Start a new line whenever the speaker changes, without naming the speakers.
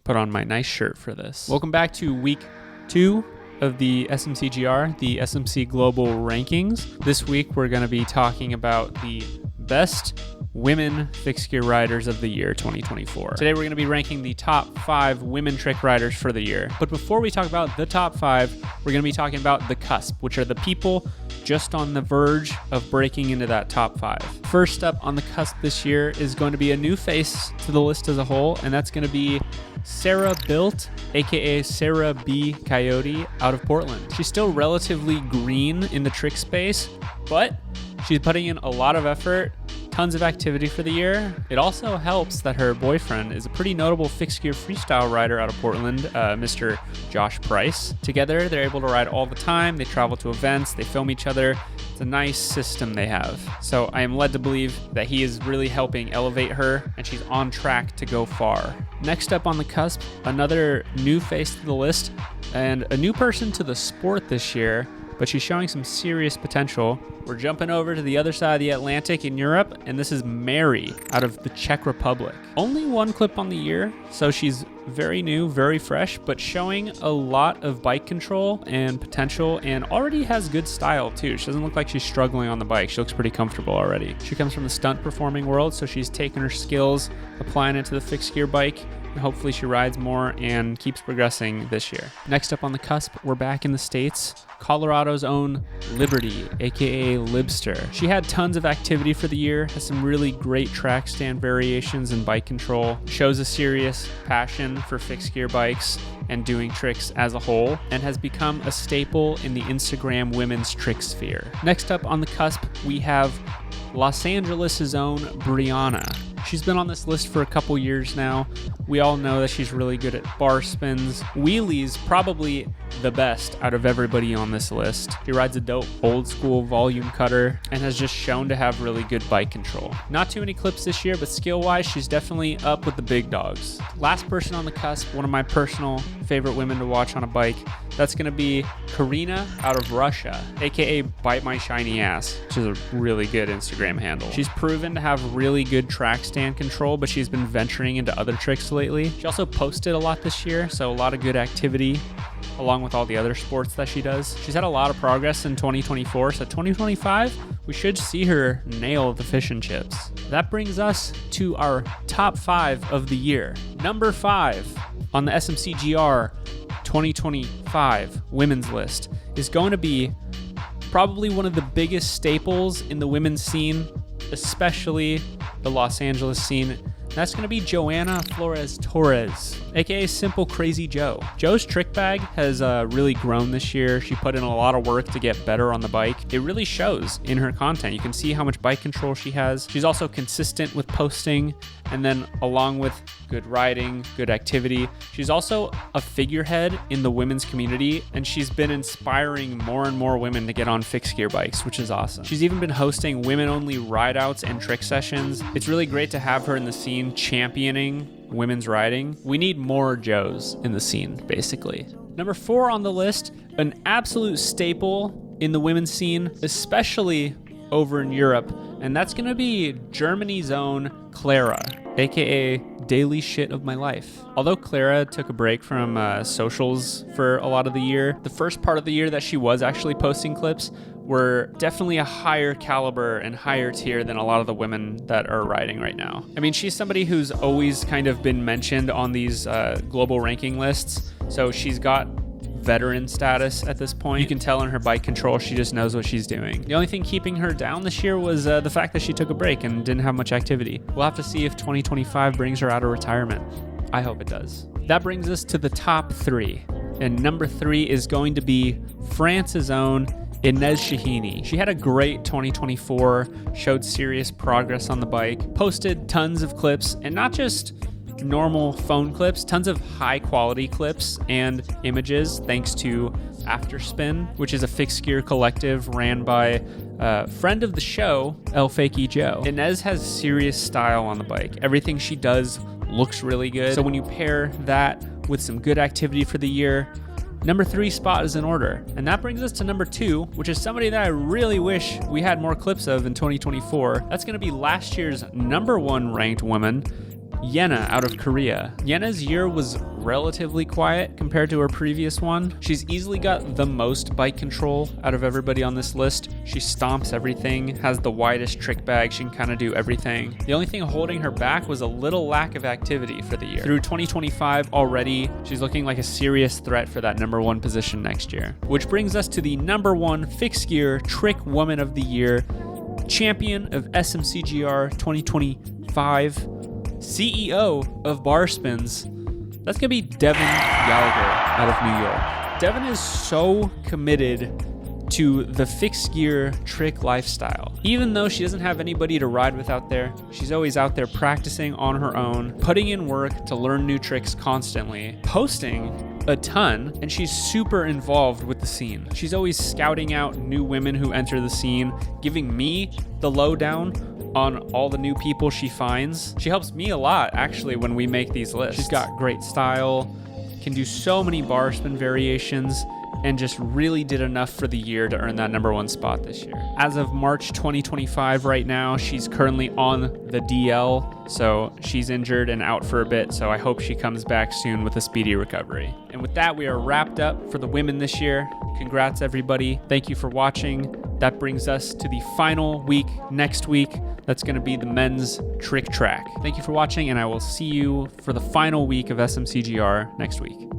put on my nice shirt for this. Welcome back to week 2 of the SMCGR, the SMC Global Rankings. This week, we're going to be talking about the best women fixed gear riders of the year 2024. Today, we're going to be ranking the top 5 women trick riders for the year. But before we talk about the top 5, we're going to be talking about the cusp, which are the people just on the verge of breaking into that top 5. First up on the cusp this year is going to be a new face to the list as a whole, and that's going to be Sarah Built, aka Sarah B. Coyote, out of Portland. She's still relatively green in the trick space, but she's putting in a lot of effort, tons of activity for the year. It also helps that her boyfriend is a pretty notable fixed gear freestyle rider out of Portland, Mr. Josh Price. Together, they're able to ride all the time. They travel to events, they film each other. It's a nice system they have. So I am led to believe that he is really helping elevate her, and she's on track to go far. Next up on the cusp, another new face to the list and a new person to the sport this year, but she's showing some serious potential. We're jumping over to the other side of the Atlantic in Europe, and this is Mary out of the Czech Republic. Only one clip on the year, so she's very new, very fresh, but showing a lot of bike control and potential, and already has good style too. She doesn't look like she's struggling on the bike. She looks pretty comfortable already. She comes from the stunt performing world, so she's taking her skills, applying it to the fixed gear bike, and hopefully she rides more and keeps progressing this year. Next up on the cusp, we're back in the States. Colorado's own Liberty, aka Libster. She had tons of activity for the year, has some really great track stand variations and bike control, shows a serious passion for fixed gear bikes and doing tricks as a whole, and has become a staple in the Instagram women's trick sphere. Next up on the cusp, we have Los Angeles' own Brianna. She's been on this list for a couple years now. We all know that she's really good at bar spins. Wheelies, probably the best out of everybody on this list. She rides a dope old school volume cutter and has just shown to have really good bike control. Not too many clips this year, but skill-wise, she's definitely up with the big dogs. Last person on the cusp, one of my personal favorite women to watch on a bike, that's gonna be Karina out of Russia, aka Bite My Shiny Ass, which is a really good Instagram handle. She's proven to have really good track stand control, but she's been venturing into other tricks lately. She also posted a lot this year, so a lot of good activity along with all the other sports that she does. She's had a lot of progress in 2024, so 2025, we should see her nail the fish and chips. That brings us to our top 5 of the year. Number 5 on the SMCGR 2025 women's list is going to be probably one of the biggest staples in the women's scene, especially the Los Angeles scene. That's going to be Joanna Flores Torres, aka Simple Crazy Joe. Joe's trick bag has really grown this year. She put in a lot of work to get better on the bike. It really shows in her content. You can see how much bike control she has. She's also consistent with posting, and then along with good riding, good activity, she's also a figurehead in the women's community, and she's been inspiring more and more women to get on fixed gear bikes, which is awesome. She's even been hosting women-only ride-outs and trick sessions. It's really great to have her in the scene championing women's riding. We need more Joes in the scene, basically. Number 4 on the list, an absolute staple in the women's scene, especially over in Europe, and that's going to be Germany's own Clara, aka Daily Shit of My Life. Although Clara took a break from socials for a lot of the year, the first part of the year that she was actually posting clips were definitely a higher caliber and higher tier than a lot of the women that are riding right now. I mean, she's somebody who's always kind of been mentioned on these global ranking lists, so she's got veteran status at this point. You can tell in her bike control, she just knows what she's doing. The only thing keeping her down this year was the fact that she took a break and didn't have much activity. We'll have to see if 2025 brings her out of retirement. I hope it does. That brings us to the top 3. And number 3 is going to be France's own Inez Shahini. She had a great 2024, showed serious progress on the bike, posted tons of clips, and not just normal phone clips, tons of high quality clips and images thanks to Afterspin, which is a fixed gear collective ran by a friend of the show, El Fakey Joe. Inez has serious style on the bike. Everything she does looks really good. So when you pair that with some good activity for the year, number 3 spot is in order. And that brings us to number 2, which is somebody that I really wish we had more clips of in 2024. That's going to be last year's number 1 ranked woman, Yena out of Korea. Yena's year was relatively quiet compared to her previous one. She's easily got the most bike control out of everybody on this list. She stomps everything, has the widest trick bag, she can kind of do everything. The only thing holding her back was a little lack of activity for the year. Through 2025 already, she's looking like a serious threat for that number 1 position next year. Which brings us to the number 1 fixed gear trick woman of the year, champion of SMCGR 2025, CEO of Bar Spins. That's going to be Devin Gallagher out of New York. Devin is so committed to the fixed gear trick lifestyle. Even though she doesn't have anybody to ride with out there, she's always out there practicing on her own, putting in work to learn new tricks constantly, posting a ton, and she's super involved with the scene. She's always scouting out new women who enter the scene, giving me the lowdown on all the new people she finds. She helps me a lot, actually, when we make these lists. She's got great style, can do so many bar spin variations, and just really did enough for the year to earn that number 1 spot this year. As of March 2025 right now, she's currently on the DL, so she's injured and out for a bit, so I hope she comes back soon with a speedy recovery. And with that, we are wrapped up for the women this year. Congrats, everybody. Thank you for watching. That brings us to the final week next week. That's going to be the men's trick track. Thank you for watching, and I will see you for the final week of SMCGR next week.